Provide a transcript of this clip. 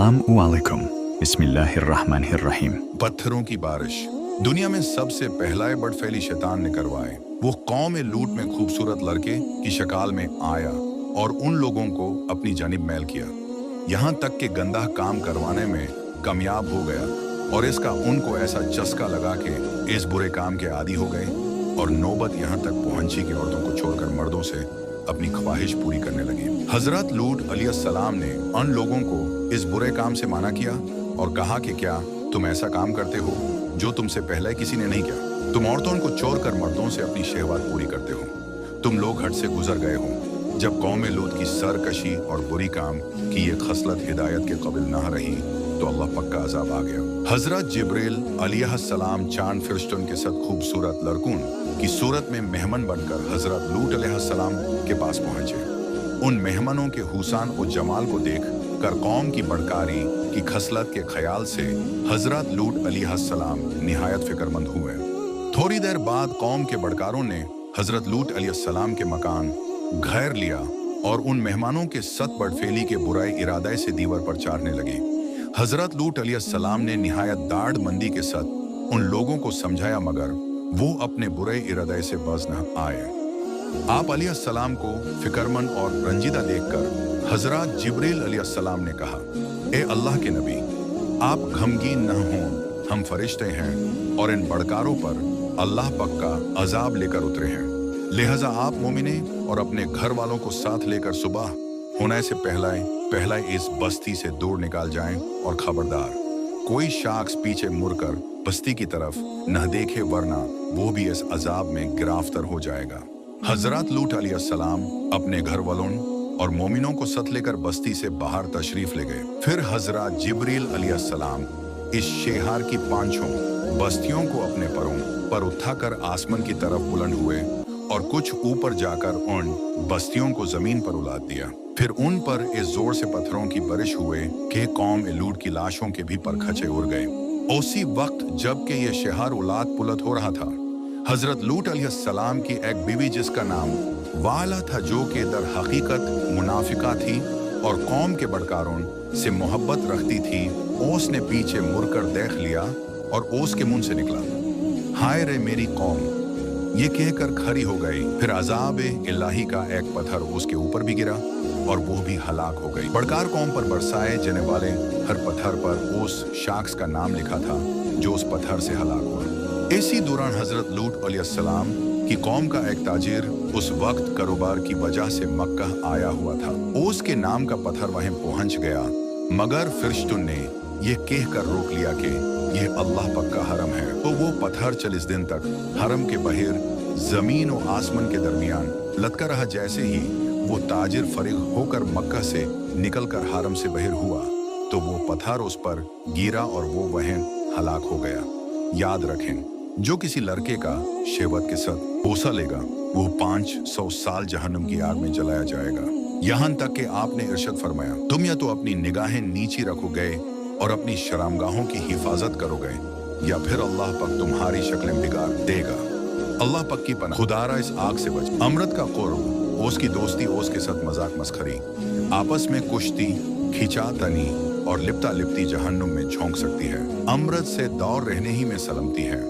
अस्सलामुअलैकुम बिस्मिल्लाहिर्रहमानिर्रहीम। पत्थरों की बारिश दुनिया में सबसे पहला बड़फैली शैतान ने करवाए। वो कौम लूट में खूबसूरत लड़के की शक्ल में आया और उन लोगों को अपनी जानिब मैल किया, यहाँ तक कि गंदा काम करवाने में कामयाब हो गया और इसका उनको ऐसा चस्का लगा कि इस बुरे काम के आदी हो गए और नौबत यहाँ तक पहुंची कि औरतों को छोड़कर मर्दों से अपनी ख्वाहिश पूरी करने लगे। हजरत लूट अलैहिस्सलाम ने उन लोगों को इस बुरे काम से मना किया और कहा कि क्या तुम ऐसा काम करते हो जो तुमसे पहले किसी ने नहीं किया? तुम औरतों को छोड़कर मर्दों से अपनी शहवात पूरी करते हो। तुम लोग हद से गुजर गए हो। जब कौम लूत की सरकशी और बुरी काम की ये खसलत हिदायत के काबिल ना रही तो अल्लाह पक्का अजाब आ गया। हजरत जिब्रील अलैहिस्सलाम चांद फरिश्तों के साथ खूबसूरत लड़कों की सूरत में मेहमान बनकर हजरत लूट अलैहिस्सलाम के पास पहुंचे। उन मेहमानों के हुसन और जमाल को देख कर कौम की बड़कारी की खसलत के ख्याल से हजरत लूट अलैहिस्सलाम निहायत फिक्रमंद हुए। थोड़ी देर बाद कौम के बड़कारों ने हजरत लूट अलैहिस्सलाम के मकान घेर लिया और उन मेहमानों के सत बड़फेली के बुराई इरादे से दीवार पर चारने लगे। हजरत लूट अलैहिस्सलाम ने निहायत दाढ़ मंदी के साथ उन लोगों को समझाया, मगर वो अपने बुरे इरादे से बाज न आए। आप अलैहिस्सलाम को फिक्रमंद और रंजीदा देखकर हजरत जिब्रील अलैहिस्सलाम ने कहा, ए अल्लाह के नबी, आप गमगीन न हों, हम फरिश्ते हैं और इन बड़कारों पर अल्लाह पक्का अजाब लेकर उतरे हैं। लिहाजा आप मोमिने और अपने घर वालों को साथ लेकर सुबह होने से पहले इस बस्ती से दूर निकाल जाएं और खबरदार कोई शख्स पीछे मुड़कर बस्ती की तरफ न देखे, वरना वो भी इस अजाब में गिरफ्तार हो जाएगा। हजरत लूट अलैहिस्सलाम अपने घर वालों और मोमिनों को साथ लेकर बस्ती से बाहर तशरीफ ले गए। फिर हजरत जिब्रील अलैहिस्सलाम इस शहर की पांचों बस्तियों को अपने परों पर उठाकर आसमान की तरफ बुलंद हुए और कुछ ऊपर जाकर उन बस्तियों को जमीन पर उलाद दिया। फिर उन पर इस जोर से पत्थरों की बारिश हुए कि कौम लूट की लाशों के भी परखचे उड़ गए। उसी वक्त जबकि ये शहर उलाद पुलत हो रहा था, हजरत लूट अलैहिस्सलाम की एक बीवी जिसका नाम वाला था, जो कि दर हकीकत मुनाफिका थी और कौम के बड़कारों से मोहब्बत रखती थी, उसने पीछे मुड़कर देख लिया और उसके मुंह से निकला, हाय रे मेरी कौम, ये कहकर खड़ी हो गई। फिर अजाब इलाही का एक पत्थर उसके ऊपर भी गिरा और वो भी हलाक हो गई। बड़कार कौम पर बरसाए जाने वाले हर पत्थर पर उस शख्स का नाम लिखा था जो उस पत्थर से हलाक हुआ। इसी दौरान हजरत लूट अलैहिस्सलाम की कौम का एक ताजिर उस वक्त कारोबार की वजह से मक्का आया हुआ था। उसके नाम का पत्थर वहीं पहुंच गया, मगर फरिश्तों ने यह कहकर रोक लिया कि यह अल्लाह पक्का हरम है। तो वो पत्थर 40 दिन तक हरम के बाहर जमीन और आसमान के दरमियान लटका रहा। जैसे ही वो ताजिर फरिग होकर मक्का से निकलकर हरम से बाहर हुआ तो वो पत्थर उस पर गिरा और वो वहीं हलाक हो गया। याद रखें, जो किसी लड़के का शहवत के साथ बोसा लेगा वो 500 साल जहन्नुम की आग में जलाया जाएगा। यहाँ तक कि आपने इरशाद फरमाया, तुम या तो अपनी निगाहें नीची रखोगे और अपनी शरामगाहों की हिफाजत करोगे, या फिर अल्लाह पक तुम्हारी शक्लें बिगाड़ देगा। अल्लाह पक की पनाह, खुदारा इस आग से बच। अमृत का कुर्ब, उसकी दोस्ती, उसके साथ मजाक मस्खरी, आपस में कुश्ती, खिंचातनी और लिपटा लिपटी जहन्नुम में झोंक सकती है। अमृत से दौर रहने ही में सलमती है।